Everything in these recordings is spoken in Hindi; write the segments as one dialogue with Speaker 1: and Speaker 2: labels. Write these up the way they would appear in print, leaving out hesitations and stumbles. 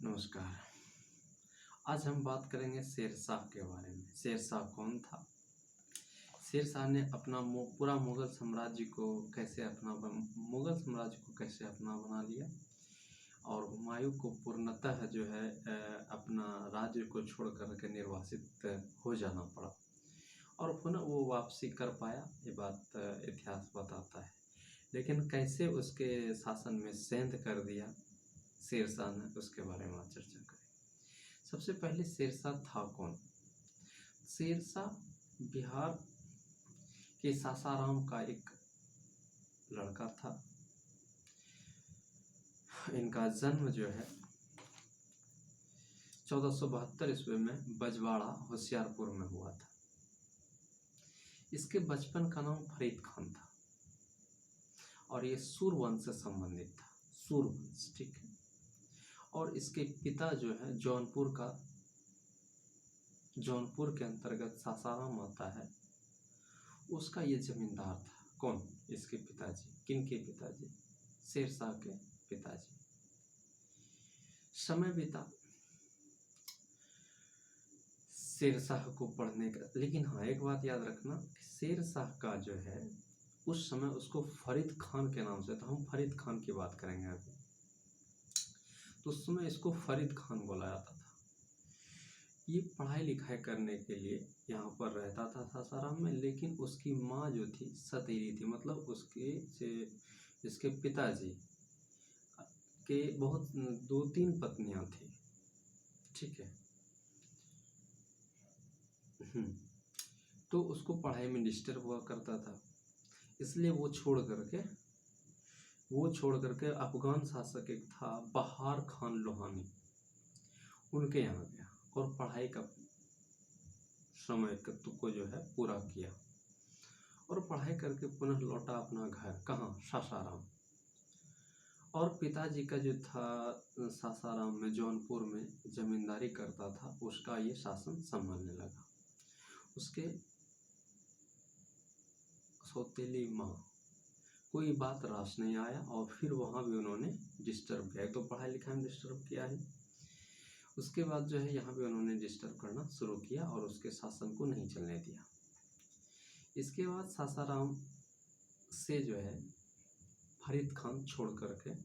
Speaker 1: नमस्कार। आज हम बात करेंगे शेरशाह के बारे में। शेरशाह कौन था? शेरशाह ने अपना पूरा मुगल साम्राज्य को कैसे अपना बना लिया और हुमायूं को पूर्णतः जो है अपना राज्य को छोड़ कर के निर्वासित हो जाना पड़ा और पुनः वो वापसी कर पाया, ये बात इतिहास बताता है। लेकिन कैसे उसके शासन में सेंध कर दिया शेरशाह ने, उसके बारे में आज चर्चा करें। सबसे पहले शेरशाह था कौन? शेरशाह बिहार के सासाराम का एक लड़का था। इनका जन्म जो है 1472 ईस्वी में बजवाड़ा होशियारपुर में हुआ था। इसके बचपन का नाम फरीद खान था और ये सूरवंश से संबंधित था। सूरवंश, ठीक है। और इसके पिता जो है जौनपुर के अंतर्गत सासाराम आता है, उसका ये जमींदार था। कौन? इसके पिताजी। किनके पिताजी? शेरशाह के पिताजी। समय बीता शेरशाह को पढ़ने का, लेकिन हाँ एक बात याद रखना, शेरशाह का जो है उस समय उसको फरीद खान के नाम से था। हम फरीद खान की बात करेंगे अभी। तो उस समय इसको फरीद खान बोला जाता था। ये पढ़ाई लिखाई करने के लिए यहाँ पर रहता था सासाराम में, लेकिन उसकी माँ जो थी सतीरी थी, मतलब इसके पिताजी के बहुत 2-3 पत्नियां थी, ठीक है। तो उसको पढ़ाई में डिस्टर्ब हुआ करता था, इसलिए वो छोड़ करके अफगान शासक एक था बहार खान लोहानी, उनके यहाँ गया और पढ़ाई का समय को जो है पूरा किया और पढ़ाई करके पुनः लौटा अपना घर। कहाँ? सासाराम। और पिताजी का जो था सासाराम में, जौनपुर में जमींदारी करता था, उसका ये शासन संभालने लगा। उसके सौतेली माँ कोई बात रास नहीं आया और फिर वहाँ भी उन्होंने डिस्टर्ब किया। तो पढ़ाई लिखाई में डिस्टर्ब किया है, उसके बाद जो है यहाँ भी उन्होंने डिस्टर्ब करना शुरू किया और उसके शासन को नहीं चलने दिया। इसके बाद सासाराम से जो है फरीद खान छोड़ करके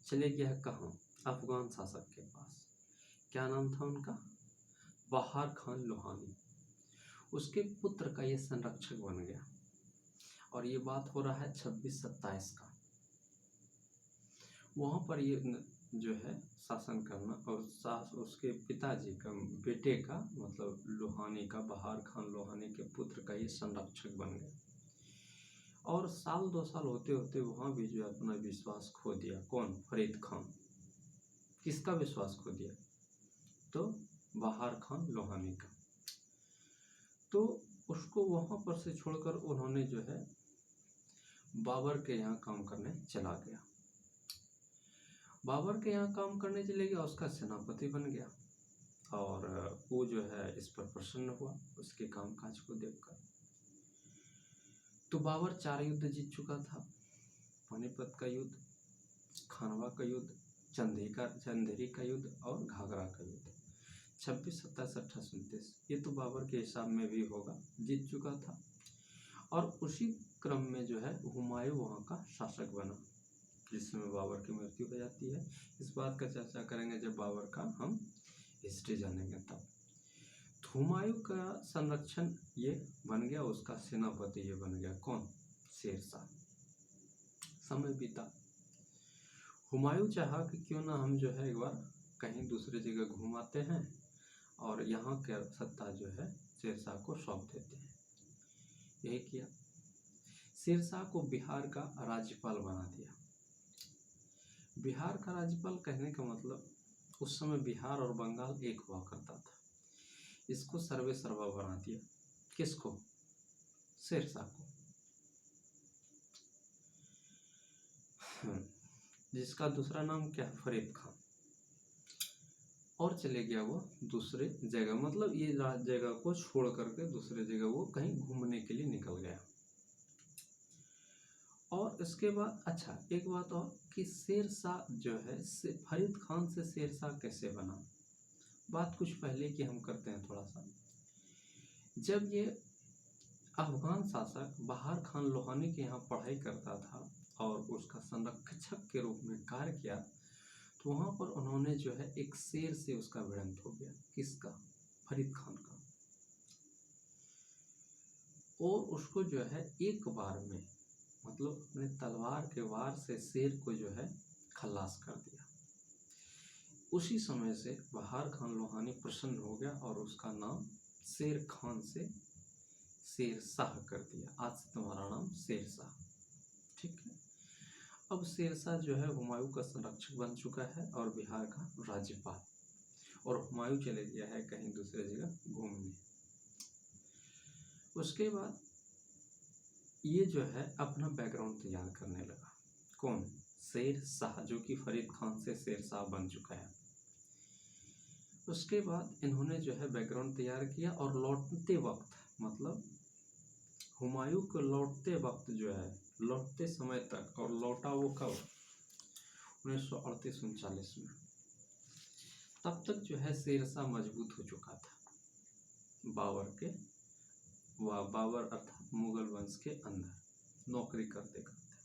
Speaker 1: चले गया कहाँ? अफगान शासक के पास। क्या नाम था उनका? बहार खान लोहानी। उसके पुत्र का ये संरक्षक बन गया और ये बात हो रहा है 26-27 का। वहाँ पर ये जो है शासन करना और उसके पिताजी का, बेटे का, मतलब लोहानी का, बहार खान लोहानी के पुत्र का ये संरक्षक बन गया। और 1-2 साल होते होते वहाँ भी जो अपना विश्वास खो दिया। कौन? फरीद खान। किसका विश्वास खो दिया? तो बहार खान लोहानी का। तो उसको वहाँ पर से छोड़कर उन्होंने जो है बाबर के यहाँ काम करने चला गया। बाबर के यहाँ काम करने चले गया, उसका सेनापति बन गया और वो जो है इस पर प्रसन्न हुआ उसके कामकाज को देखकर। तो बाबर 4 युद्ध जीत चुका था। पानीपत का युद्ध, खानवा का युद्ध, चंदेरी का युद्ध और घाघरा का युद्ध। 26, 27, 28, 29 ये तो बाबर के हिसाब में भी होगा, जीत चुका था। और उसी क्रम में जो है हुमायूं वहाँ का शासक बना, जिसमें बाबर की मृत्यु हो जाती है। इस बात का चर्चा करेंगे जब बाबर का हम हिस्ट्री जानेंगे तब। हुमायूं का संरक्षण ये बन गया, उसका सेनापति ये बन गया। कौन? शेरशाह। समय बीता, हुमायूं चाहा कि क्यों ना हम जो है एक बार कहीं दूसरी जगह घूम आते हैं और यहाँ के सत्ता जो है शेरशाह को सौंप देते हैं। यही किया। शेरशाह को बिहार का राज्यपाल बना दिया। बिहार का राज्यपाल कहने का मतलब, उस समय बिहार और बंगाल एक हुआ करता था। इसको सर्वे सर्वा बना दिया। किसको? शेरशाह को। जिसका दूसरा नाम क्या है? फरीद खान। और चले गया वो दूसरे जगह, मतलब ये जगह को छोड़ करके दूसरे जगह वो कहीं घूमने के लिए निकल गया। और और इसके बाद अच्छा एक बात और कि शेर शाह जो है फरीद खान से शेर शाह कैसे बना। बात कुछ पहले की हम करते हैं थोड़ा सा। जब ये अफगान शासक बहार खान लोहानी के यहाँ पढ़ाई करता था और उसका संरक्षक के रूप में कार्य किया, तो वहाँ पर उन्होंने जो है एक शेर से उसका भिड़ंत हो गया। किसका? फरीद खान का। और उसको जो है एक बार में मतलब अपने तलवार के वार से शेर को जो है खल्लास कर दिया। उसी समय से बहार खान लोहानी प्रसन्न हो गया और उसका नाम शेर खान से शेर शाह कर दिया। आज से तुम्हारा नाम शेर शाह, ठीक है। अब शेर शाह जो है हुमायूं का संरक्षक बन चुका है और बिहार का राज्यपाल, और हुमायूं चले गया है कहीं दूसरे जगह घूमने। उसके बाद ये जो है अपना बैकग्राउंड तैयार करने लगा। कौन? शेर शाह, जो कि फरीद खान से शेर शाह बन चुका है। उसके बाद इन्होंने जो है बैकग्राउंड तैयार किया और लौटते वक्त मतलब हुमायूं को लौटते वक्त जो है लौटते समय तक, और लौटा वो कब? 1938-39 में। तब तक जो है शेर शाह मजबूत हो चुका था बाबर अर्थात मुगल वंश के अंदर नौकरी करते करते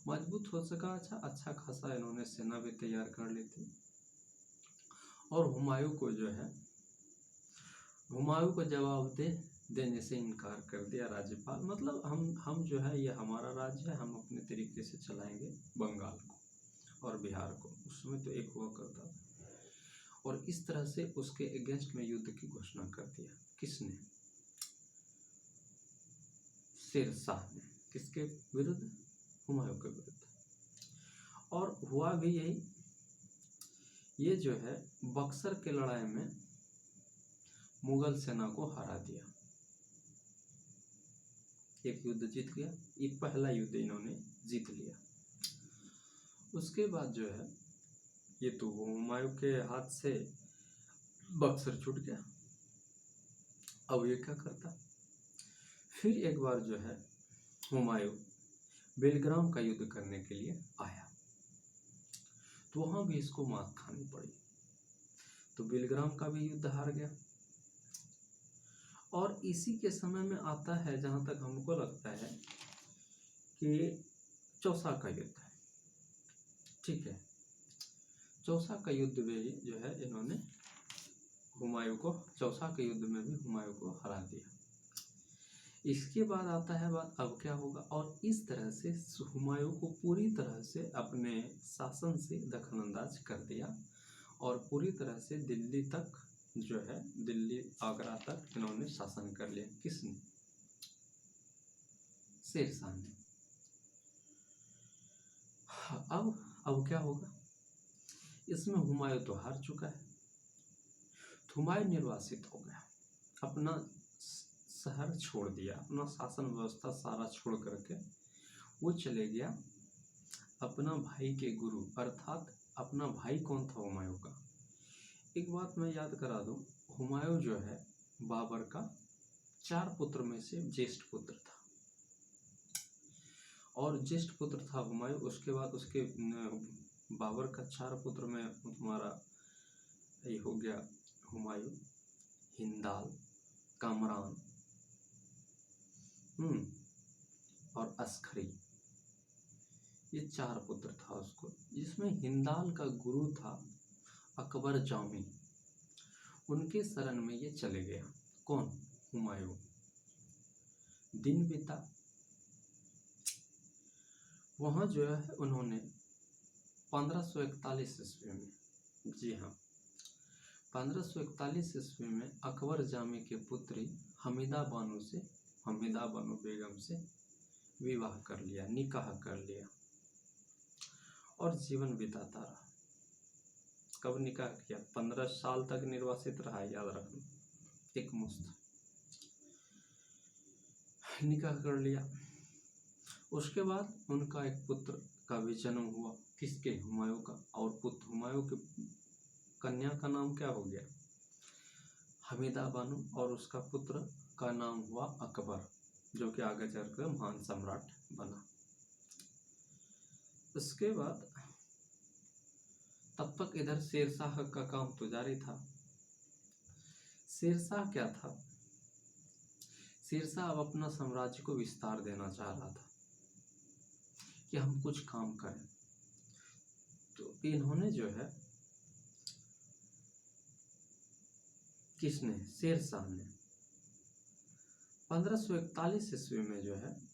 Speaker 1: मजबूत हो सका। अच्छा खासा इन्होंने सेना भी तैयार कर ली थी। और हुमायूं को जवाब देने से इनकार कर दिया राज्यपाल। मतलब हम जो है ये हमारा राज्य है, हम अपने तरीके से चलाएंगे बंगाल को और बिहार को। उस समय तो एक हुआ करता था। और इस तरह से उसके अगेंस्ट में युद्ध की घोषणा कर दिया। किसने? शेर शाह ने। किसके विरुद्ध? हुमायूं के विरुद्ध। और हुआ भी यही। ये जो है बक्सर के लड़ाई में मुगल सेना को हरा दिया, एक युद्ध जीत गया। ये पहला युद्ध इन्होंने जीत लिया। उसके बाद जो है ये तो हुमायूं के हाथ से बक्सर छूट गया। अब ये क्या करता? फिर एक बार जो है हुमायूं बेलग्राम का युद्ध करने के लिए आया, तो वहां भी इसको मात खानी पड़ी। तो बेलग्राम का भी युद्ध हार गया। और इसी के समय में आता है, जहां तक हमको लगता है, कि चौसा का युद्ध है, ठीक है। चौसा का युद्ध में जो है इन्होंने हुमायूं को, चौसा के युद्ध में भी हुमायूं को हरा दिया। इसके बाद आता है बात अब क्या होगा। और इस तरह से हुमायूं को पूरी तरह से अपने शासन से दखलंदाज कर दिया और पूरी तरह से दिल्ली तक जो है, दिल्ली आगरा तक इन्होंने शासन कर लिया। किसने? शेर शाह ने। अब क्या होगा? इसमें हुमायूं तो हार चुका है। हुमायूं निर्वासित हो गया, अपना शहर छोड़ दिया, अपना शासन व्यवस्था सारा छोड़ करके वो चले गया अपना भाई के गुरु, अर्थात अपना भाई कौन था? हुमायूं का। एक बात मैं याद करा दूं, हुमायूं जो है बाबर का 4 पुत्र में से ज्येष्ठ पुत्र था। और ज्येष्ठ पुत्र था हुमायूं। उसके बाद उसके बाबर का 4 पुत्र में तुम्हारा ये हो गया हुमायूं, हिंदाल, कामरान और अस्करी। ये 4 पुत्र था उसको, जिसमें हिंदाल का गुरु था अकबर जामी। उनके शरण में ये चले गया। कौन? हुमायूं। दिन बीता, वहां जो है उन्होंने 1541 ईस्वी में, जी हाँ 1541 ईस्वी में अकबर जामी के पुत्री हमीदा बानो बेगम से विवाह कर लिया, निकाह कर लिया और जीवन बिताता रहा। कब निकाह किया? 15 साल तक निर्वासित रहा, याद रखना, एक मुश्त निकाह कर लिया। उसके बाद उनका एक पुत्र का भी जन्म हुआ। किसके? हुमायूं का। और पुत्र हुमायूं के कन्या का नाम क्या हो गया? हमीदा बानो। और उसका पुत्र का नाम हुआ अकबर, जो कि आगे चलकर महान सम्राट बना। उसके बाद तब तक इधर शेरशाह का काम तो जारी था। शेरशाह क्या था, शेरशाह अब अपना साम्राज्य को विस्तार देना चाह रहा था कि हम कुछ काम करें। तो इन्होंने जो है, किसने, शेरशाह ने 1541 ईस्वी में जो है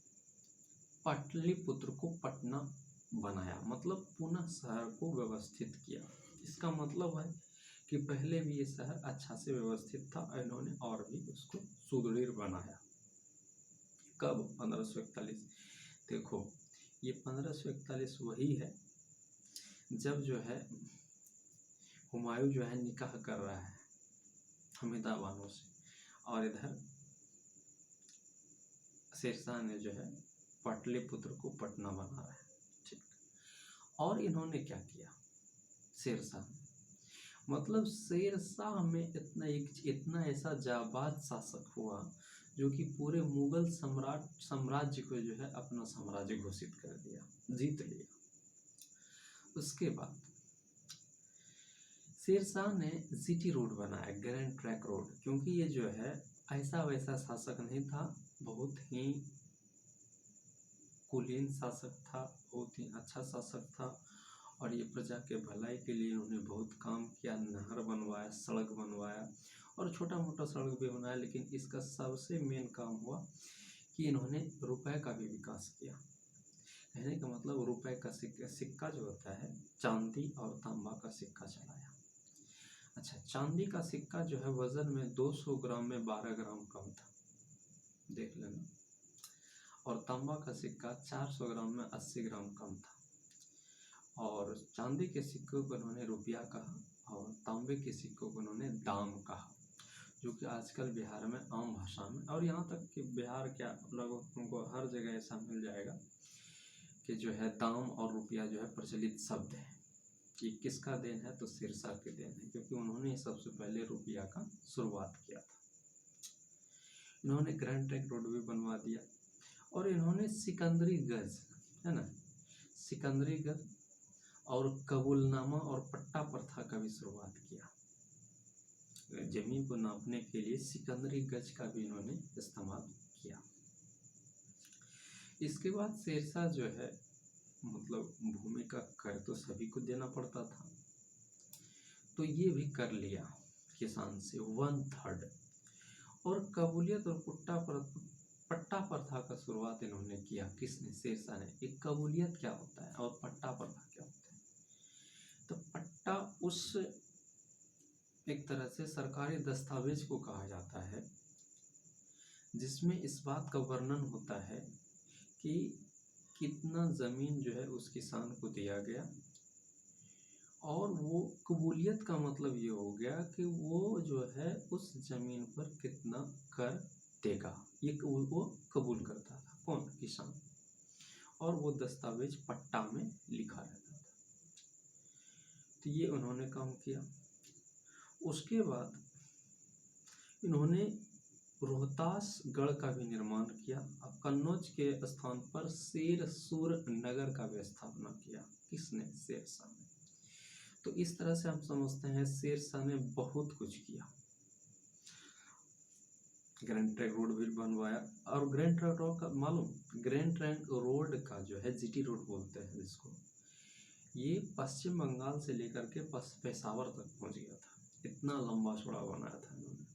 Speaker 1: पाटलिपुत्र को पटना बनाया, मतलब पुनः शहर को व्यवस्थित किया। इसका मतलब है कि पहले भी ये शहर अच्छा से व्यवस्थित था, इन्होंने और भी उसको सुदृढ़ बनाया। कब? 1541। देखो, ये 1541 वही है जब जो है हुमायूं जो है निकाह कर रहा है हमीदा बानो से, और इधर शेरशाह ने जो है पाटलिपुत्र को पटना बना रहा है। ठीक। और इन्होंने क्या किया, शेरशाह ने, मतलब शेरशाह में इतना ऐसा जाबाज शासक हुआ जो कि पूरे मुगल साम्राज्य को जो है अपना साम्राज्य घोषित कर दिया, जीत लिया। उसके बाद शेरशाह ने जीटी रोड बनाया, ग्रैंड ट्रैंक रोड, क्योंकि ये जो है ऐसा वैसा शासक नहीं था, बहुत ही कुलीन शासक था, बहुत ही अच्छा शासक था, और ये प्रजा के भलाई के लिए उन्होंने बहुत काम किया। नहर बनवाया, सड़क बनवाया, और छोटा मोटा सड़क भी बनाया, लेकिन इसका सबसे मेन काम हुआ कि इन्होंने रुपए का भी विकास किया। कहने का मतलब रुपए का सिक्का जो होता है, चांदी और तांबा का सिक्का चलाया। अच्छा, चांदी का सिक्का जो है वजन में 200 ग्राम में 12 ग्राम कम था, देख लेना, और तांबा का सिक्का 400 ग्राम में 80 ग्राम कम था। और चांदी के सिक्कों को उन्होंने रुपया कहा और तांबे के सिक्कों को उन्होंने दाम कहा, जो कि आजकल बिहार में आम भाषा में, और यहाँ तक कि बिहार क्या लगभग तुमको हर जगह ऐसा मिल जाएगा कि जो है दाम और रुपया जो है प्रचलित शब्द है। कि किसका देन है, तो शेरशाह के देन है, क्योंकि उन्होंने सबसे पहले रुपया का शुरुआत किया था। इन्होंने ग्रैंड ट्रैंक रोड भी बनवा दिया, और इन्होंने सिकंदरी गज, है ना, सिकंदरी गज और कबूलनामा और पट्टा प्रथा का भी शुरुआत किया। जमीन को नापने के लिए सिकंदरी गज का भी इन्होंने इस्तेमाल किया। इसके बाद शेरशाह जो है, मतलब भूमि का कर तो सभी को देना पड़ता था, तो ये भी कर लिया किसान से 1/3। और कबूलियत और पट्टा प्रथा का शुरुआत इन्होंने किया। किसने? शेरशाह ने। एक कबूलियत क्या होता है और पट्टा प्रथा क्या होता है? तो पट्टा उस एक तरह से सरकारी दस्तावेज को कहा जाता है जिसमें इस बात का वर्णन होता है कि कितना ज़मीन जो है उस किसान को दिया गया, और वो कबूलियत का मतलब ये हो गया कि वो जो है उस ज़मीन पर कितना कर देगा, ये वो कबूल करता था। कौन? किसान। और वो दस्तावेज पट्टा में लिखा रहता था। तो ये उन्होंने काम किया। उसके बाद इन्होंने रोहतास गढ़ का भी निर्माण किया। अब कन्नौज के स्थान पर शेरसूर नगर का भी स्थापना किया। किसने? शेरशाह ने। तो इस तरह से हम समझते हैं शेरशाह ने बहुत कुछ किया। ग्रैंड ट्रैंक रोड भी बनवाया, और ग्रैंड ट्रैंक रोड का मालूम, ग्रैंड ट्रैंक रोड का जो है जीटी रोड बोलते हैं जिसको, ये पश्चिम बंगाल से लेकर के पेशावर तक पहुंच गया था। इतना लंबा चौड़ा बनाया था इन्होंने।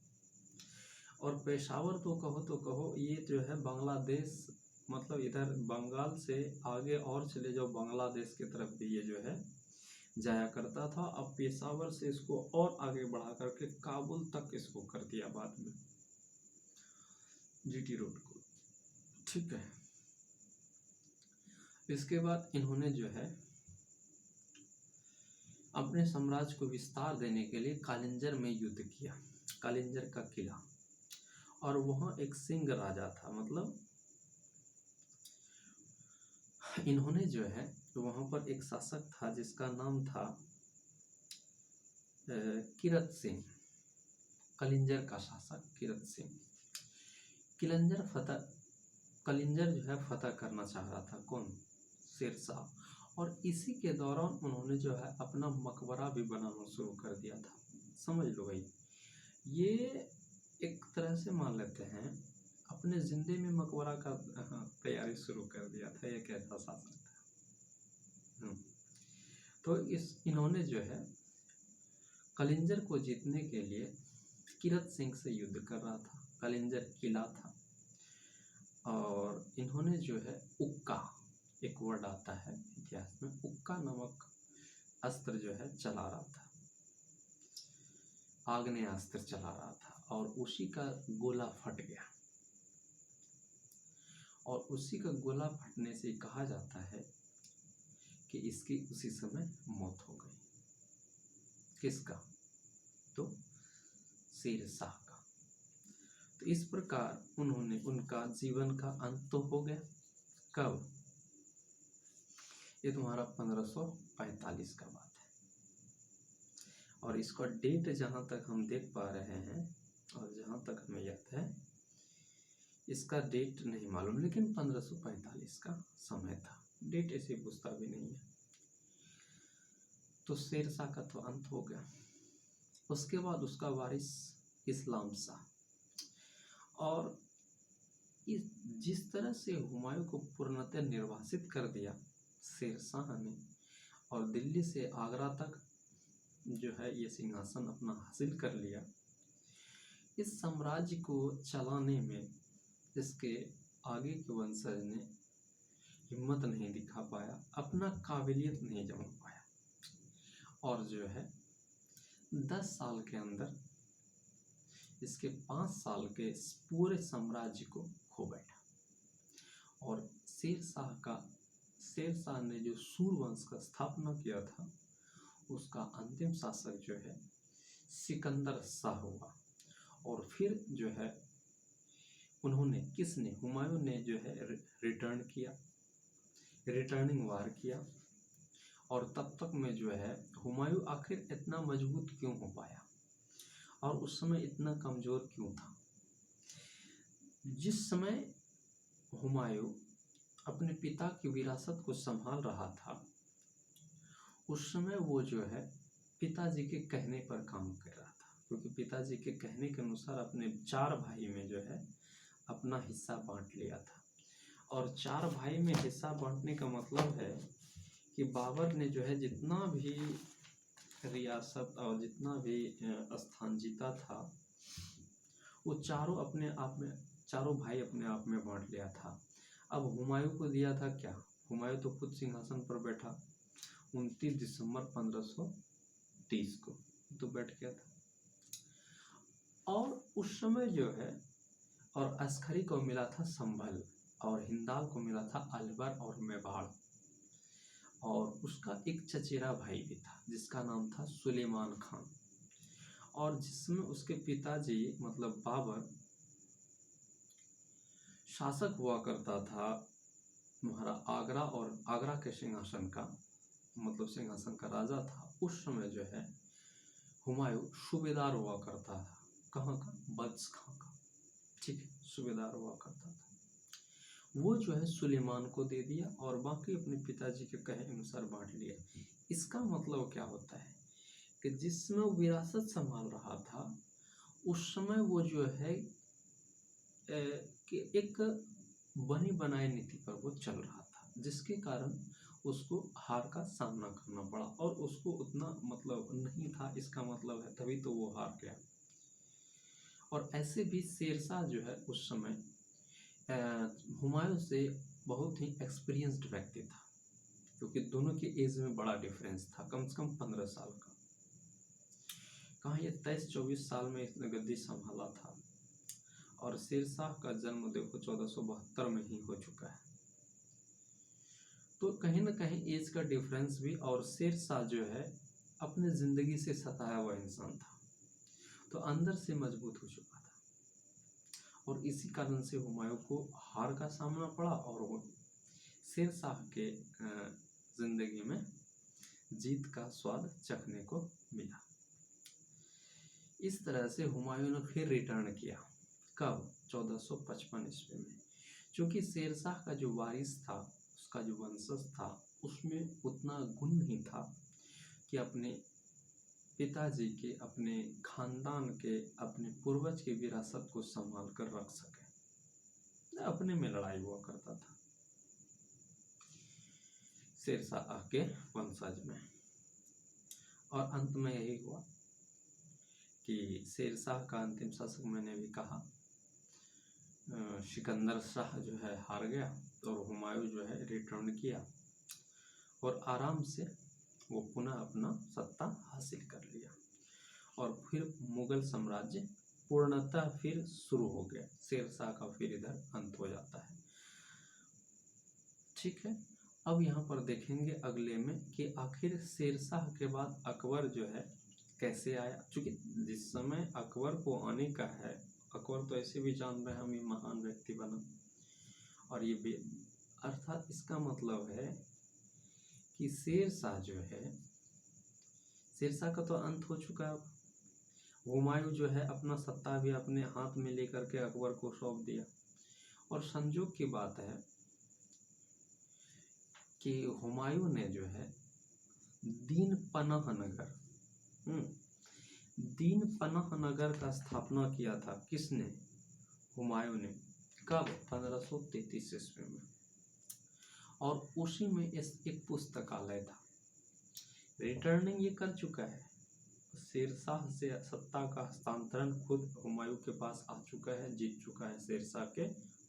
Speaker 1: और पेशावर तो कहो, ये जो है बांग्लादेश, मतलब इधर बंगाल से आगे और चले जाओ बांग्लादेश की तरफ भी ये जो है जाया करता था। अब पेशावर से इसको और आगे बढ़ा करके काबुल तक इसको कर दिया बाद में, जीटी रोड को। ठीक है। इसके बाद इन्होंने जो है अपने साम्राज्य को विस्तार देने के लिए कालिंजर में युद्ध किया, कालिंजर का किला, और वहाँ एक सिंह राजा था। मतलब इन्होंने जो है वहाँ पर एक शासक था जिसका नाम था किरत सिंह, कलिंजर का शासक किरत सिंह। कलिंजर जो है फतह करना चाह रहा था। कौन? शेरशाह। और इसी के दौरान उन्होंने जो है अपना मकबरा भी बनाना शुरू कर दिया था। समझ लो भाई, ये एक तरह से मान लेते हैं अपने जिंदे में मकबरा का तैयारी शुरू कर दिया था। ये कैसा शासक था। तो इन्होंने जो है कलिंजर को जीतने के लिए किरत सिंह से युद्ध कर रहा था। कलिंजर किला था और इन्होंने जो है उक्का, एक वर्ड आता है इतिहास में, उक्का नामक अस्त्र जो है चला रहा था, आग्नेय अस्त्र चला रहा था और उसी का गोला फट गया। और उसी का गोला फटने से कहा जाता है कि इसकी उसी समय मौत हो गई। किसका? तो शेरशाह का। तो इस प्रकार उनका जीवन का अंत तो हो गया। कब? ये तुम्हारा 1545 का बात है। और इसका डेट जहाँ तक हम देख पा रहे हैं और जहाँ तक हमें याद है, इसका डेट नहीं मालूम, लेकिन 1545 का समय था। डेट ऐसे पूछता भी नहीं है। तो शेरशाह का तो अंत हो गया। उसके बाद उसका वारिस इस्लाम शाह। और जिस तरह से हुमायूं को पूर्णतः निर्वासित कर दिया शेरशाह ने और दिल्ली से आगरा तक जो है ये सिंहासन अपना हासिल कर लिया, इस साम्राज्य को चलाने में इसके आगे के वंशज ने हिम्मत नहीं दिखा पाया, अपना काबिलियत नहीं जमा पाया और जो है 10 साल के अंदर इसके 5 साल के पूरे साम्राज्य को खो बैठा। और शेरशाह ने जो सूर्यवंश का स्थापना किया था, उसका अंतिम शासक जो है सिकंदर शाह हुआ। और फिर जो है हुमायूं ने जो है रिटर्निंग वार किया। और तब तक में जो है हुमायूं आखिर इतना मजबूत क्यों हो पाया और उस समय इतना कमजोर क्यों था? जिस समय हुमायूं अपने पिता की विरासत को संभाल रहा था, उस समय वो जो है पिताजी के कहने पर काम कर रहा था, क्योंकि पिताजी के कहने के अनुसार अपने 4 भाई में जो है अपना हिस्सा बांट लिया था। और 4 भाई में हिस्सा बांटने का मतलब है कि बाबर ने जो है जितना भी रियासत और जितना भी स्थान जीता था, वो चारों भाई अपने आप में बांट लिया था। अब हुमायूं को दिया था क्या? हुमायूं तो खुद सिंहासन पर बैठा 29 दिसंबर 1530 को तो बैठ गया था। और उस समय जो है और अस्करी को मिला था संभल और हिंदाल को मिला था अलवर और मेवाड़। और उसका एक चचेरा भाई भी था जिसका नाम था सुलेमान खान। और जिसमें उसके पिताजी मतलब बाबर शासक हुआ करता था तुम्हारा आगरा, और आगरा के सिंहासन का मतलब सिंहासन का राजा था। उस समय जो है हुमायूं सूबेदार हुआ करता था। कहाँ का? बद्स खां का। ठीक है, सूबेदार हुआ करता था। वो जो है सुलेमान को दे दिया और बाकी अपने पिताजी के कहे अनुसार बांट लिया। इसका मतलब क्या होता है कि जिसमें वो विरासत संभाल रहा था, उस समय वो जो है कि एक बनी बनाई नीति पर वो चल रहा था, जिसके कारण उसको हार का सामना करना पड़ा। और उसको उतना मतलब नहीं था, इसका मतलब है तभी तो वो हार गया। और ऐसे भी शेरशाह जो है उस समय हुमायूं से बहुत ही एक्सपीरियंस्ड व्यक्ति था, क्योंकि दोनों के एज में बड़ा डिफरेंस था, कम से कम 15 साल का। कहाँ ये 23-24 साल में इसने गद्दी संभाला था। और शेरशाह का जन्म देखो 1472 में ही हो चुका है। तो कहीं ना कहीं एज का डिफरेंस भी, और शेरशाह जो है अपने जिंदगी से सताया हुआ इंसान था, तो अंदर से मजबूत हो चुका था। और इसी कारण से हुमायूं को हार का सामना पड़ा और वो शेरशाह के जिंदगी में जीत का स्वाद चखने को मिला। इस तरह से हुमायूं ने फिर रिटर्न किया। कब? 1455 ईस्वी में। क्योंकि शेरशाह का जो वारिस था, उसका जो वंशज था, उसमें उतना गुण नहीं था कि अपने पिताजी के, अपने खानदान के, अपने पूर्वज की विरासत को संभाल कर रख सके। अपने में लड़ाई हुआ करता था शेरशाह के वंशज में। और अंत में यही हुआ कि शेरशाह का अंतिम शासक, मैंने भी कहा, सिकंदर शाह जो है हार गया और हुमायूं जो है रिटर्न किया और आराम से वो पुनः अपना सत्ता हासिल कर लिया। और फिर मुगल साम्राज्य पूर्णतः फिर शुरू हो गया। शेरशाह का फिर इधर अंत हो जाता है। ठीक है, अब यहाँ पर देखेंगे अगले में कि आखिर शेरशाह के बाद अकबर जो है कैसे आया। चूंकि जिस समय अकबर को आने का है, अकबर तो ऐसे भी जान रहे हैं हम, ये महान व्यक्ति बना, और ये अर्थात इसका मतलब है कि शेरशाह जो है, शेरशाह का तो अंत हो चुका है। हुमायूं जो है अपना सत्ता भी अपने हाथ में लेकर के अकबर को सौंप दिया। और संजोग की बात है कि हुमायूं ने जो है दीन पनाह नगर, दीन पनाह नगर का स्थापना किया था। किसने? हुमायूं ने। कब? 1533 ईस्वी में। और उसी में एक पुस्तकालय था। रिटर्निंग ये कर चुका है, शेरशाह से सत्ता का हस्तांतरण खुद हुमायूं के पास आ चुका है, जीत चुका है शेरशाह के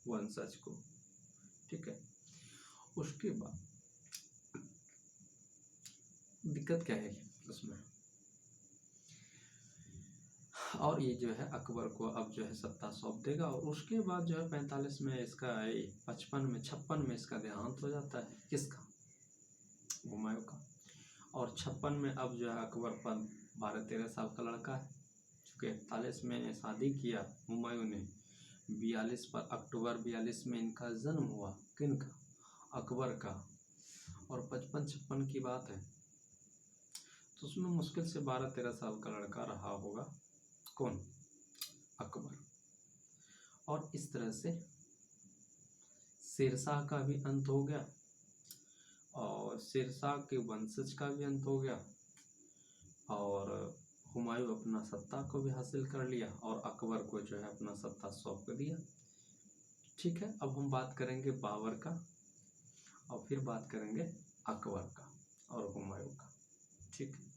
Speaker 1: वंशज को। ठीक है, उसके बाद दिक्कत क्या है उसमें, और ये जो है अकबर को अब जो है सत्ता सौंप देगा। और उसके बाद जो है 45 में इसका, 56 में इसका देहांत हो जाता है। किसका? हुमायूं का। और 56 में अब जो है अकबर पर 12-13 साल का लड़का है। चूँकि 41 में शादी किया हुमायूं ने, 42 पर, अक्टूबर 42 में इनका जन्म हुआ। किनका? अकबर का। और 55-56 की बात है, तो उसमें मुश्किल से 12-13 साल का लड़का रहा होगा। कौन? अकबर। और इस तरह से शेरशाह का भी अंत हो गया और शेरशाह के वंशज का भी अंत हो गया और हुमायूं अपना सत्ता को भी हासिल कर लिया और अकबर को जो है अपना सत्ता सौंप दिया। ठीक है, अब हम बात करेंगे बाबर का और फिर बात करेंगे अकबर का और हुमायूं का। ठीक है।